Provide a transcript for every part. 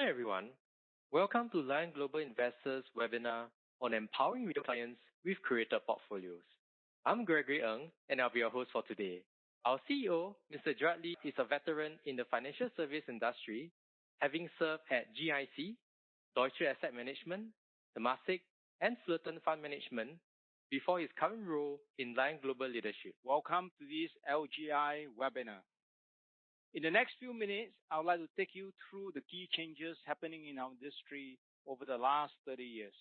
Hi everyone. Welcome to Lion Global Investors webinar on empowering retail clients with curated portfolios. I'm Gregory Ng and I'll be your host for today. Our CEO, Mr. Gerard, is a veteran in the financial service industry, having served at GIC, Deutsche Asset Management, Temasek, and Fullerton Fund Management before his current role in Lion Global Leadership. Welcome to this LGI webinar. In the next few minutes, I would like to take you through the key changes happening in our industry over the last 30 years.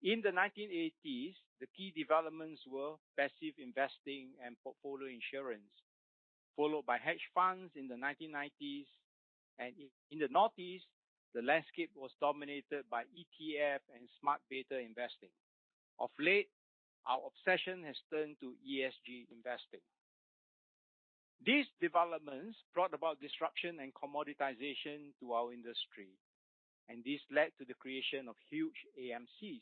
In the 1980s, the key developments were passive investing and portfolio insurance, followed by hedge funds in the 1990s. And in the Northeast, the landscape was dominated by ETF and smart beta investing. Of late, our obsession has turned to ESG investing. These developments brought about disruption and commoditization to our industry, and this led to the creation of huge AMCs.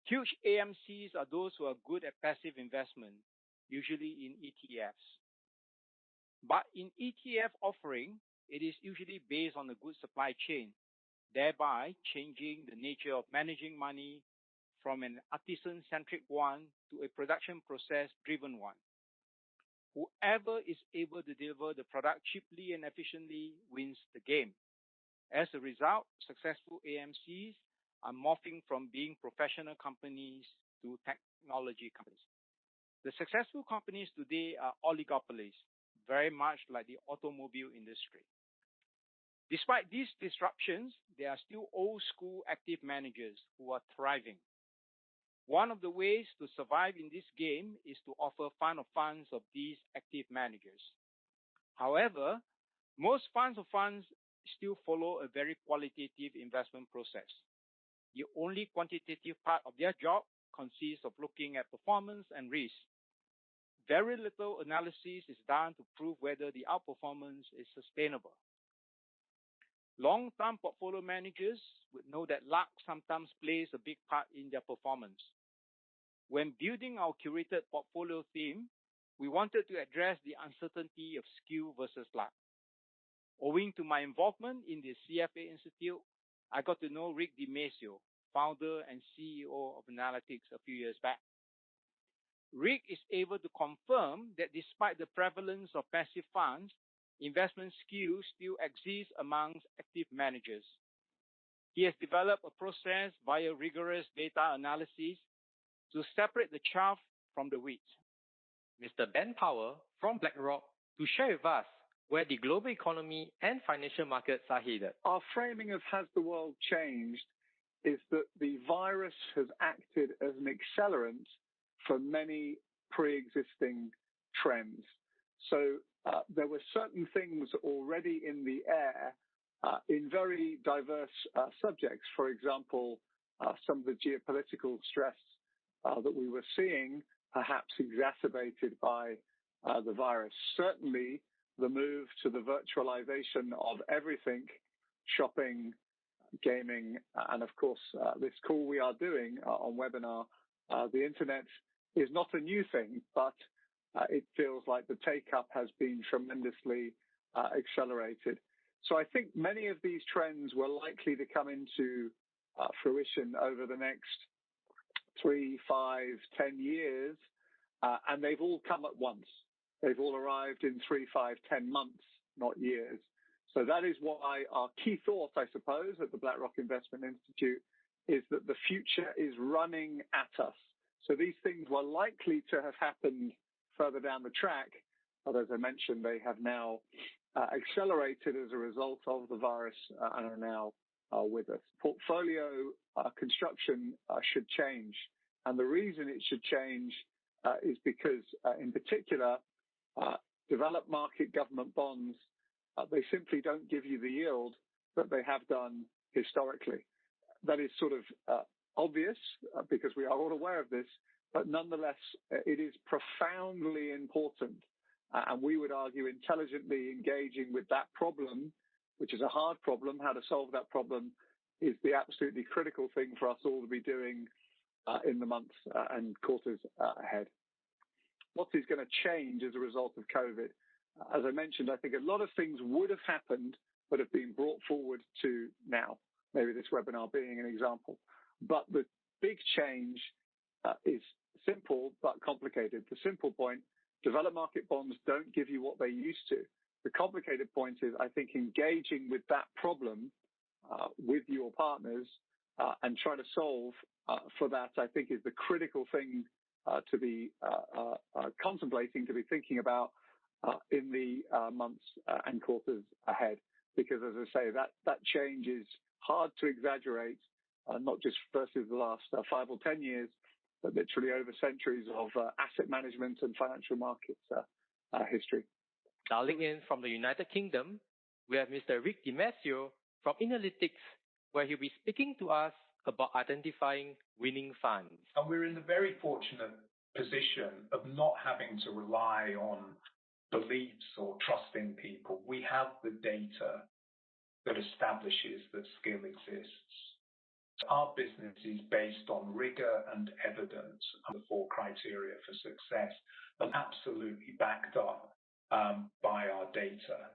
Huge AMCs are those who are good at passive investment, usually in ETFs. But in ETF offering, it is usually based on a good supply chain, thereby changing the nature of managing money from an artisan-centric one to a production process-driven one. Whoever is able to deliver the product cheaply and efficiently wins the game. As a result, successful AMCs are morphing from being professional companies to technology companies. The successful companies today are oligopolies, very much like the automobile industry. Despite these disruptions, there are still old-school active managers who are thriving. One of the ways to survive in this game is to offer fund of funds of these active managers. However, most funds of funds still follow a very qualitative investment process. The only quantitative part of their job consists of looking at performance and risk. Very little analysis is done to prove whether the outperformance is sustainable. Long-term portfolio managers would know that luck sometimes plays a big part in their performance. When building our curated portfolio team, we wanted to address the uncertainty of skill versus luck. Owing to my involvement in the CFA Institute, I got to know Rick Di Mascio, founder and CEO of Inalytics a few years back. Rick is able to confirm that despite the prevalence of passive funds, investment skills still exist amongst active managers. He has developed a process via rigorous data analysis to separate the chaff from the wheat. Mr. Ben Powell from BlackRock to share with us where the global economy and financial markets are headed. Our framing of has the world changed is that the virus has acted as an accelerant for many pre-existing trends. So there were certain things already in the air in very diverse subjects. For example, some of the geopolitical stress that we were seeing, perhaps exacerbated by the virus. Certainly, the move to the virtualization of everything, shopping, gaming, and of course, this call we are doing on webinar, the internet is not a new thing, but it feels like the take-up has been tremendously accelerated. So I think many of these trends were likely to come into fruition over the next 3, 5, 10 years, and they've all come at once. They've all arrived in 3, 5, 10 months, not years. So that is why our key thought, I suppose, at the BlackRock Investment Institute is that the future is running at us. So these things were likely to have happened further down the track, but as I mentioned, they have now accelerated as a result of the virus and are now with us. Portfolio construction should change. And the reason it should change is because, in particular, developed market government bonds, they simply don't give you the yield that they have done historically. That is sort of obvious because we are all aware of this, but nonetheless, it is profoundly important. And we would argue intelligently engaging with that problem, which is a hard problem, how to solve that problem is the absolutely critical thing for us all to be doing in the months and quarters ahead. What is going to change as a result of COVID? As I mentioned, I think a lot of things would have happened but have been brought forward to now, maybe this webinar being an example. But the big change is simple but complicated. The simple point, developed market bonds don't give you what they used to. The complicated point is, I think, engaging with that problem with your partners and trying to solve for that, I think, is the critical thing to be contemplating, to be thinking about in the months and quarters ahead. Because, as I say, that change is hard to exaggerate, not just versus the last 5 or 10 years, but literally over centuries of asset management and financial markets history. Dialing in from the United Kingdom, we have Mr. Rick Di Mascio from Inalytics, where he'll be speaking to us about identifying winning funds. And we're in the very fortunate position of not having to rely on beliefs or trusting people. We have the data that establishes that skill exists. Our business is based on rigor and evidence of the 4 criteria for success, and absolutely backed up by our data.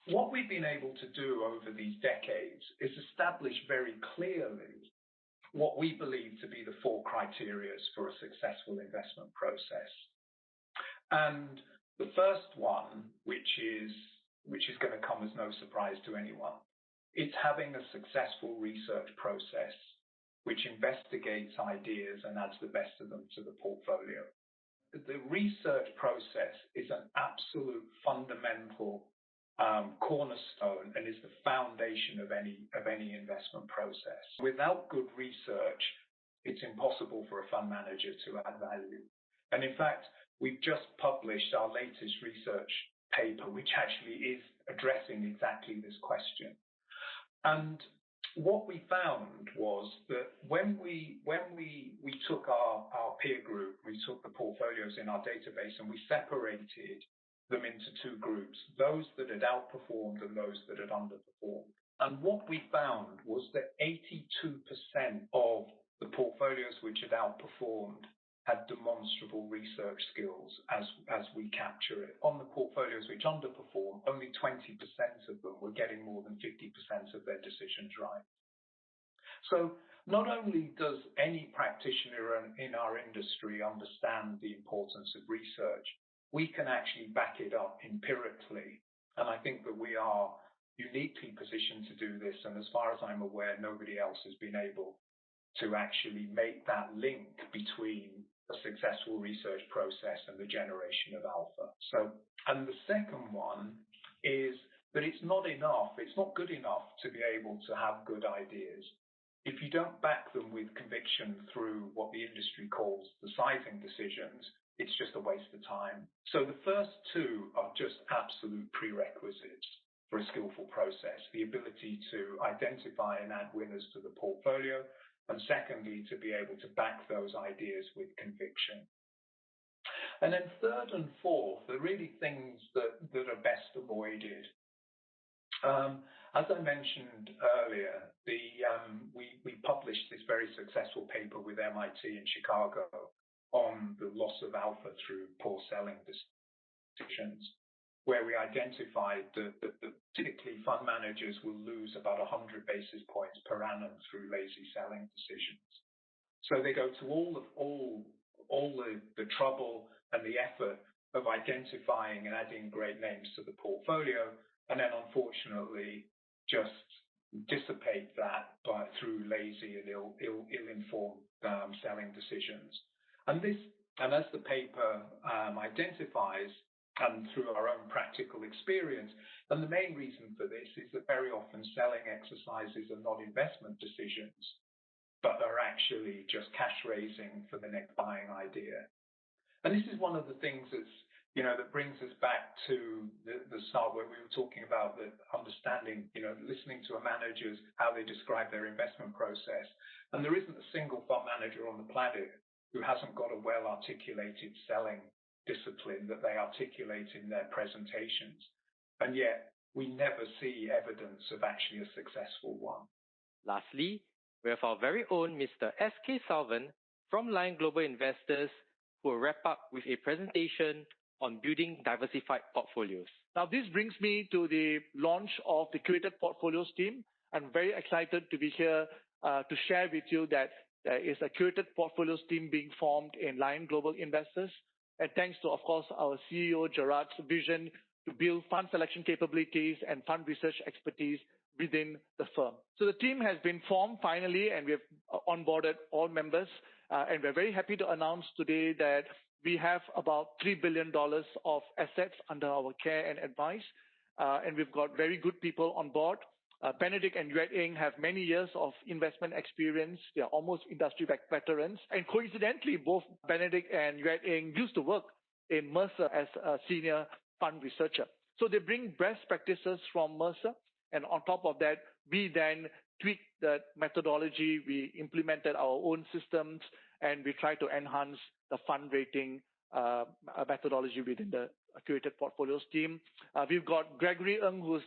What we've been able to do over these decades is establish very clearly what we believe to be the 4 criteria for a successful investment process. And the first one, which is going to come as no surprise to anyone, it's having a successful research process which investigates ideas and adds the best of them to the portfolio. The research process is an absolute fundamental cornerstone and is the foundation of any investment process. Without good research, it's impossible for a fund manager to add value. And in fact, we've just published our latest research paper, which actually is addressing exactly this question. And what we found was that when we took our peer group, we took the portfolios in our database and we separated them into 2 groups, those that had outperformed and those that had underperformed. And what we found was that 82% of the portfolios which had outperformed had demonstrable research skills as we capture it. On the portfolios which underperformed, only 20% of them were getting more than 50% of their decisions right. So not only does any practitioner in our industry understand the importance of research, we can actually back it up empirically. And I think that we are uniquely positioned to do this. And as far as I'm aware, nobody else has been able to actually make that link between a successful research process and the generation of alpha. So, and the second one is that it's not enough, it's not good enough to be able to have good ideas. If you don't back them with conviction through what the industry calls the sizing decisions, it's just a waste of time. So the first 2 are just absolute prerequisites for a skillful process: the ability to identify and add winners to the portfolio, and secondly, to be able to back those ideas with conviction. And then 3rd and 4th are really things that are best avoided. As I mentioned earlier, we published this very successful paper with MIT in Chicago on the loss of alpha through poor selling decisions, where we identified that typically fund managers will lose about 100 basis points per annum through lazy selling decisions. So they go to all the trouble and the effort of identifying and adding great names to the portfolio, and then unfortunately just dissipate that through lazy and ill-informed selling decisions. And as the paper identifies, and through our own practical experience, and the main reason for this is that very often selling exercises are not investment decisions, but are actually just cash raising for the next buying idea. And this is one of the things that brings us back to the start where we were talking about the understanding, listening to a managers, how they describe their investment process. And there isn't a single fund manager on the planet who hasn't got a well-articulated selling discipline that they articulate in their presentations. And yet we never see evidence of actually a successful one. Lastly, we have our very own Mr. S K Selvan from Lion Global Investors, who will wrap up with a presentation on building diversified portfolios. Now, this brings me to the launch of the Curated Portfolios Team. I'm very excited to be here to share with you that there is a Curated Portfolios Team being formed in Lion Global Investors. And thanks to, of course, our CEO, Gerard's vision to build fund selection capabilities and fund research expertise within the firm. So the team has been formed finally, and we have onboarded all members. And we're very happy to announce today that we have about $3 billion of assets under our care and advice. And we've got very good people on board. Benedict and Yue Ing have many years of investment experience. They are almost industry veterans. And coincidentally, both Benedict and Yue Ing used to work in Mercer as a senior fund researcher. So they bring best practices from Mercer. And on top of that, we then tweaked the methodology. We implemented our own systems, and we try to enhance the fund rating methodology within the Curated Portfolios team. We've got Gregory Ng, who's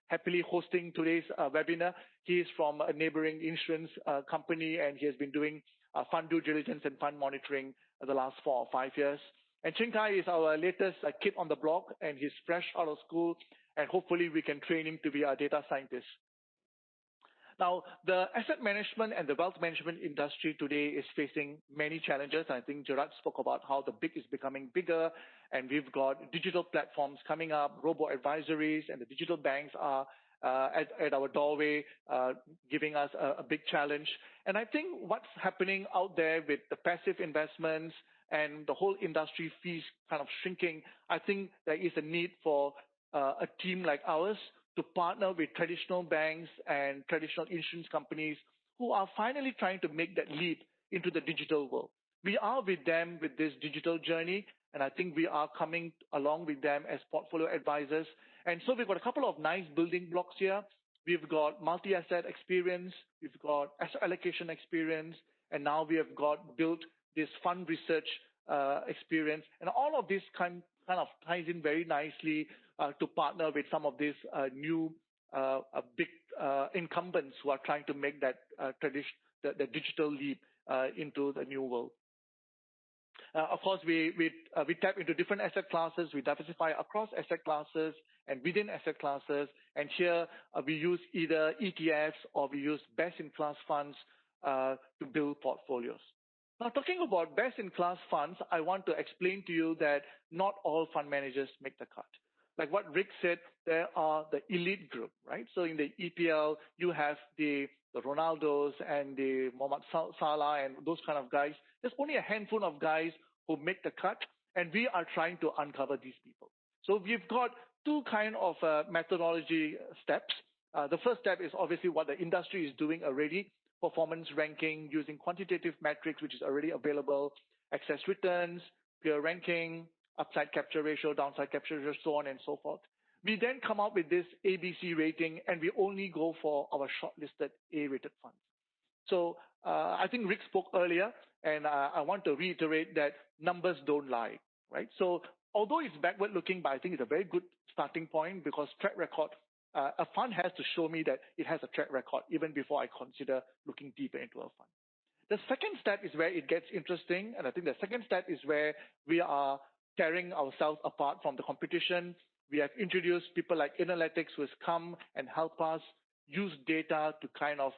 happily hosting today's webinar. He's from a neighboring insurance company, and he has been doing fund due diligence and fund monitoring the last 4 or 5 years. And Chin Kai is our latest kid on the block, and he's fresh out of school, and hopefully we can train him to be a data scientist. Now, the asset management and the wealth management industry today is facing many challenges. I think Gerard spoke about how the big is becoming bigger, and we've got digital platforms coming up, robo-advisories, and the digital banks are at our doorway, giving us a big challenge. And I think what's happening out there with the passive investments and the whole industry fees kind of shrinking, I think there is a need for a team like ours to partner with traditional banks and traditional insurance companies who are finally trying to make that leap into the digital world. We are with them with this digital journey, and I think we are coming along with them as portfolio advisors. And so we've got a couple of nice building blocks here. We've got multi-asset experience, we've got asset allocation experience, and now we have got built this fund research experience. And all of this kind of ties in very nicely to partner with some of these new big incumbents who are trying to make that the digital leap into the new world. Of course, we tap into different asset classes. We diversify across asset classes and within asset classes. And here we use either ETFs or we use best-in-class funds to build portfolios. Now, talking about best-in-class funds, I want to explain to you that not all fund managers make the cut. Like what Rick said, there are the elite group, right? So in the EPL, you have the Ronaldos and the Mohamed Salah and those kind of guys. There's only a handful of guys who make the cut, and we are trying to uncover these people. So we've got two kind of methodology steps. The first step is obviously what the industry is doing already, performance ranking using quantitative metrics, which is already available, excess returns, peer ranking, upside capture ratio, downside capture ratio, so on and so forth. We then come up with this ABC rating, and we only go for our shortlisted A-rated funds. So I think Rick spoke earlier, and I want to reiterate that numbers don't lie, right? So although it's backward-looking, but I think it's a very good starting point because track record, a fund has to show me that it has a track record even before I consider looking deeper into a fund. The second step is where it gets interesting, and I think the second step is where we are tearing ourselves apart from the competition. We have introduced people like Inalytics who has come and help us use data to kind of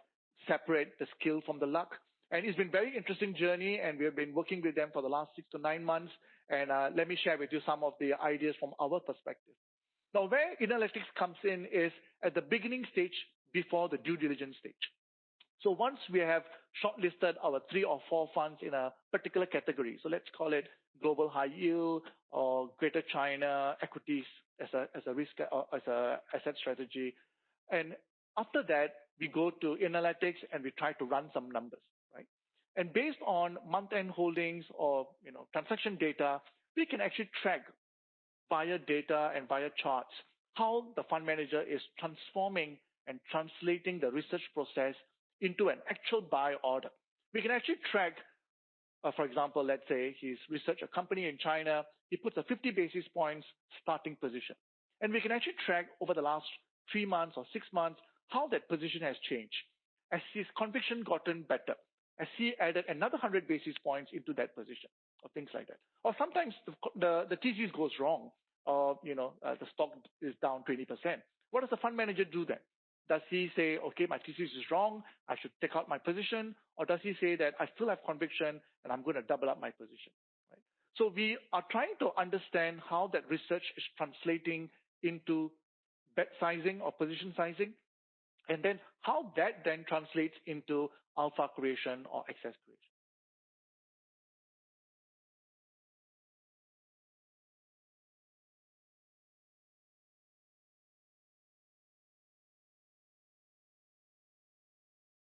separate the skill from the luck. And it's been a very interesting journey, and we have been working with them for the last 6 to 9 months. And let me share with you some of the ideas from our perspective. Now, where Inalytics comes in is at the beginning stage before the due diligence stage. So once we have shortlisted our 3 or 4 funds in a particular category, so let's call it global high yield or Greater China equities as a risk or as a asset strategy, and after that we go to Inalytics and we try to run some numbers, right? And based on month-end holdings or transaction data, we can actually track via data and via charts how the fund manager is transforming and translating the research process into an actual buy order. We can actually track, for example, let's say he's researched a company in China, he puts a 50 basis points starting position. And we can actually track over the last 3 months or 6 months how that position has changed. As his conviction gotten better, as he added another 100 basis points into that position, or things like that. Or sometimes the thesis goes wrong. or the stock is down 20%. What does the fund manager do then? Does he say, okay, my thesis is wrong, I should take out my position? Or does he say that I still have conviction and I'm going to double up my position? Right? So we are trying to understand how that research is translating into bet sizing or position sizing, and then how that then translates into alpha creation or excess creation.